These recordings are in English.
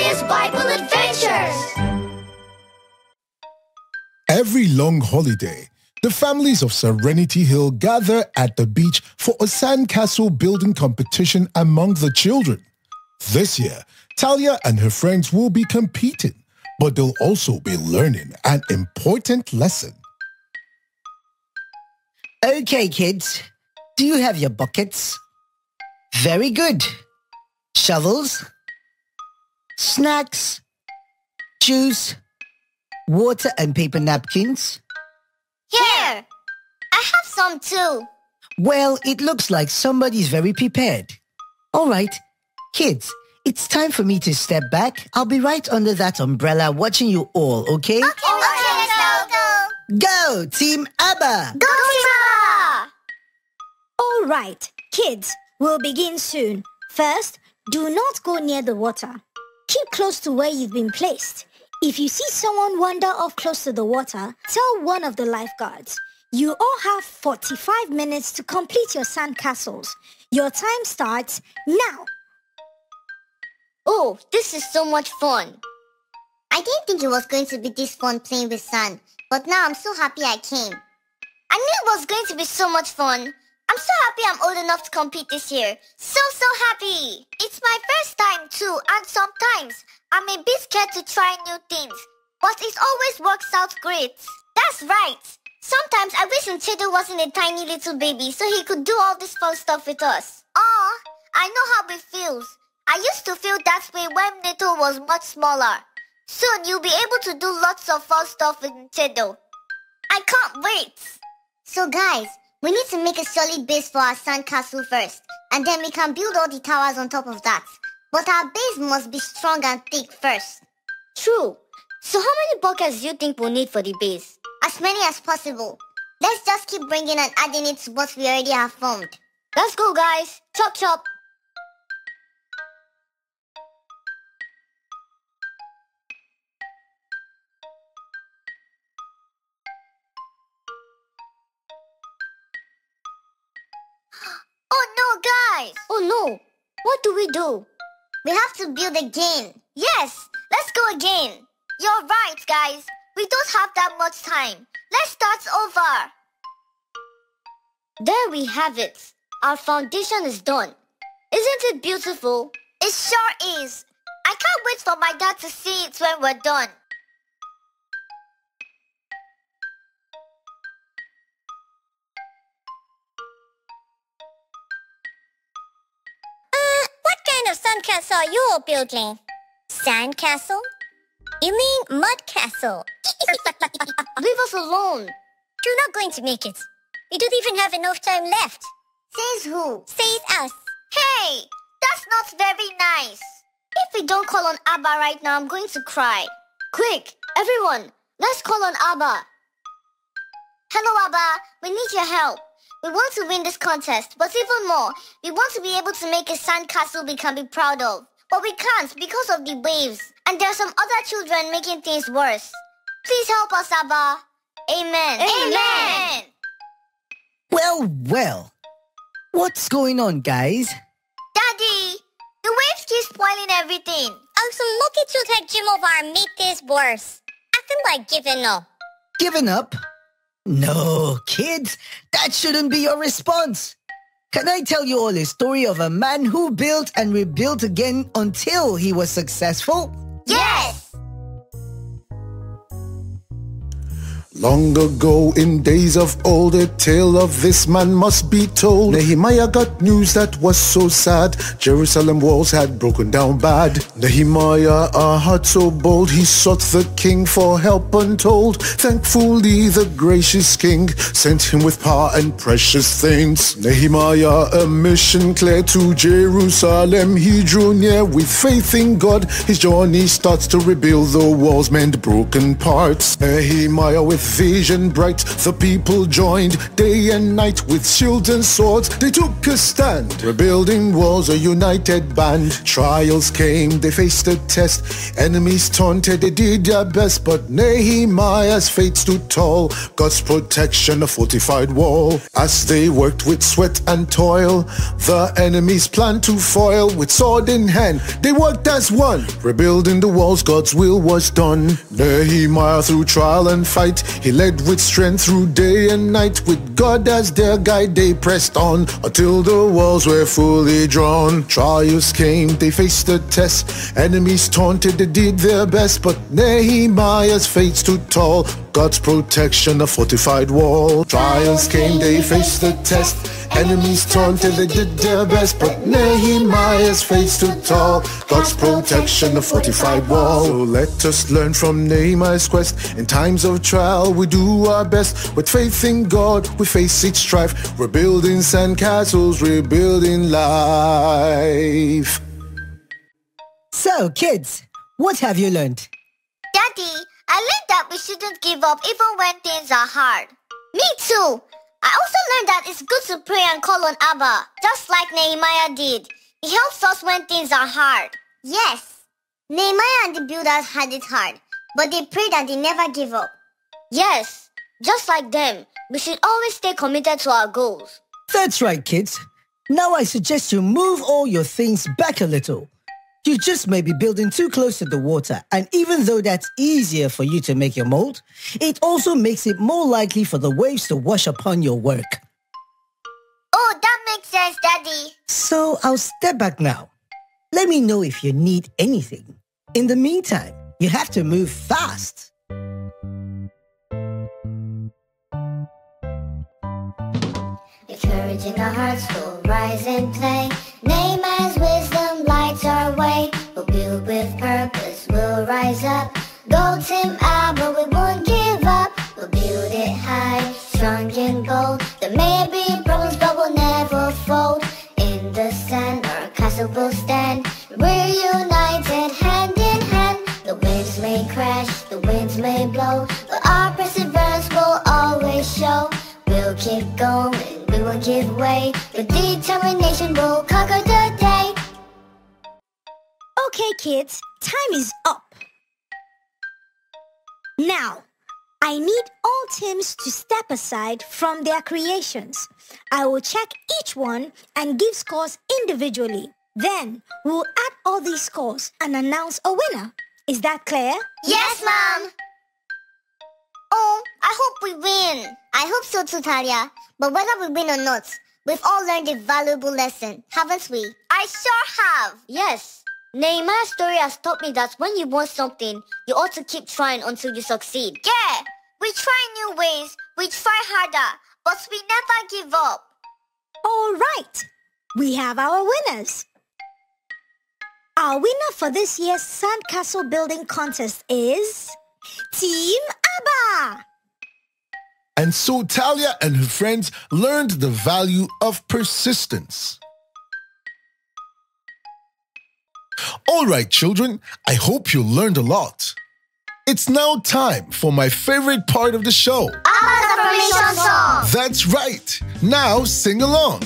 Nehemiah's Bible Adventures. Every long holiday, the families of Serenity Hill gather at the beach for a sandcastle building competition among the children. This year, Talia and her friends will be competing, but they'll also be learning an important lesson. Okay, kids. Do you have your buckets? Very good. Shovels? Snacks? Juice? Water and paper napkins? Here! I have some too. Well, it looks like somebody's very prepared. All right, kids, it's time for me to step back. I'll be right under that umbrella watching you all, okay? Okay, let's go. Go, Team ABBA! Go, Team ABBA! All right, kids, we'll begin soon. First, do not go near the water. Keep close to where you've been placed. If you see someone wander off close to the water, tell one of the lifeguards. You all have 45 minutes to complete your sandcastles. Your time starts now. Oh, this is so much fun. I didn't think it was going to be this fun playing with sand, but now I'm so happy I came. I knew it was going to be so much fun. I'm so happy I'm old enough to compete this year. So happy. It's my first time too, and sometimes I'm a bit scared to try new things, but it always works out great. That's right. Sometimes I wish Nchedo wasn't a tiny little baby so he could do all this fun stuff with us. Aw, I know how it feels. I used to feel that way when Neto was much smaller. Soon you'll be able to do lots of fun stuff with Nchedo. I can't wait. So guys, we need to make a solid base for our sandcastle first, and then we can build all the towers on top of that. But our base must be strong and thick first. True. So how many buckets do you think we'll need for the base? As many as possible. Let's just keep bringing and adding it to what we already have formed. Let's go, guys. Chop chop. Oh no, guys! Oh no! What do we do? We have to build again. Yes! Let's go again. You're right, guys. We don't have that much time. Let's start over. There we have it. Our foundation is done. Isn't it beautiful? It sure is. I can't wait for my dad to see it when we're done. What kind of sandcastle are you building? Sandcastle? You mean mud castle? Leave us alone. You're not going to make it. We don't even have enough time left. Says who? Says us. Hey, that's not very nice. If we don't call on Abba right now, I'm going to cry. Quick, everyone, let's call on Abba. Hello, Abba. We need your help. We want to win this contest, but even more, we want to be able to make a sandcastle we can be proud of. But we can't because of the waves. And there are some other children making things worse. Please help us, Abba. Amen. Amen. Well. What's going on, guys? Daddy, the waves keep spoiling everything. Some lucky children Jim of our made this worse. I feel like giving up. Giving up? No, kids, that shouldn't be your response. Can I tell you all a story of a man who built and rebuilt again until he was successful? Yes! Long ago, in days of old, a tale of this man must be told. Nehemiah got news that was so sad. Jerusalem walls had broken down bad. Nehemiah, a heart so bold, he sought the king for help untold. Thankfully, the gracious king sent him with power and precious things. Nehemiah, a mission clear to Jerusalem, he drew near with faith in God. His journey starts to rebuild the walls, mend broken parts. Nehemiah with vision bright, the people joined day and night with shields and swords. They took a stand. Rebuilding walls, a united band. Trials came, they faced a test. Enemies taunted, they did their best, but Nehemiah's faith stood tall. God's protection, a fortified wall. As they worked with sweat and toil, the enemies planned to foil. With sword in hand, they worked as one. Rebuilding the walls, God's will was done. Nehemiah through trial and fight, he led with strength through day and night. With God as their guide, they pressed on until the walls were fully drawn. Trials came, they faced the test. Enemies taunted, they did their best, but Nehemiah's faith stood tall. God's protection, a fortified wall. Trials came, they faced the test. Enemies taunted, they did their best, but Nehemiah's faith stood tall. God's protection, a fortified wall. So let us learn from Nehemiah's quest. In times of trial, we do our best. With faith in God, we face each strife. We're building sandcastles, rebuilding life. So, kids, what have you learned? Daddy, I learned that we shouldn't give up even when things are hard. Me too. I also learned that it's good to pray and call on Abba, just like Nehemiah did. He helps us when things are hard. Yes, Nehemiah and the builders had it hard, but they prayed and they never gave up. Yes, just like them, we should always stay committed to our goals. That's right, kids. Now I suggest you move all your things back a little. You just may be building too close to the water, and even though that's easier for you to make your mold, it also makes it more likely for the waves to wash upon your work. Oh, that makes sense, Daddy. So I'll step back now. Let me know if you need anything. In the meantime, you have to move fast. With courage in our hearts, we'll rise and play. Nehemiah's wisdom lights our way. We'll build with purpose, we'll rise up. Go Team Abba, we won't give up. We'll build it high, strong and bold. There may be problems, but we'll never fold. In the sand, our castle will stand. We're united, hand in hand. The winds may crash, the winds may blow, but our perseverance will always show. We'll keep going, we won't give way. With determination, we'll conquer the day. Okay, kids, time is up. Now, I need all teams to step aside from their creations. I will check each one and give scores individually. Then, we'll add all these scores and announce a winner. Is that clear? Yes, Mom! Oh, I hope we win. I hope so too, Talia. But whether we win or not, we've all learned a valuable lesson, haven't we? I sure have. Yes. Nehemiah's story has taught me that when you want something, you ought to keep trying until you succeed. Yeah, we try new ways, we try harder, but we never give up. All right. We have our winners. Our winner for this year's sandcastle building contest is Team Abba. And so Talia and her friends learned the value of persistence. All right, children, I hope you learned a lot. It's now time for my favorite part of the show. Abba's affirmation song. That's right. Now sing along.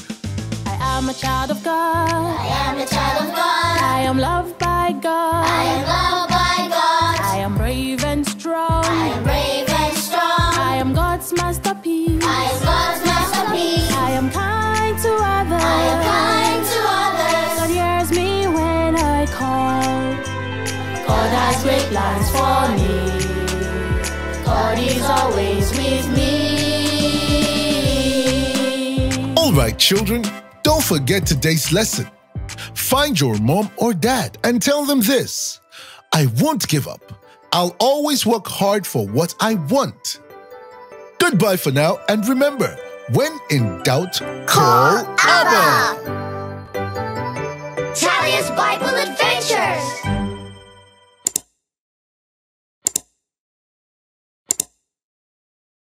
I am a child of God. I am a child of God. I am loved by God. I am loved by God. I am brave and strong. I am brave and strong. I am God's masterpiece. I am God's masterpiece. I am kind to others. I am kind to others. God hears me when I call. God has great plans for me. God is always with me. All right, children, don't forget today's lesson. Find your mom or dad and tell them this: I won't give up. I'll always work hard for what I want. Goodbye for now, and remember, when in doubt, call Abba. Talia's Bible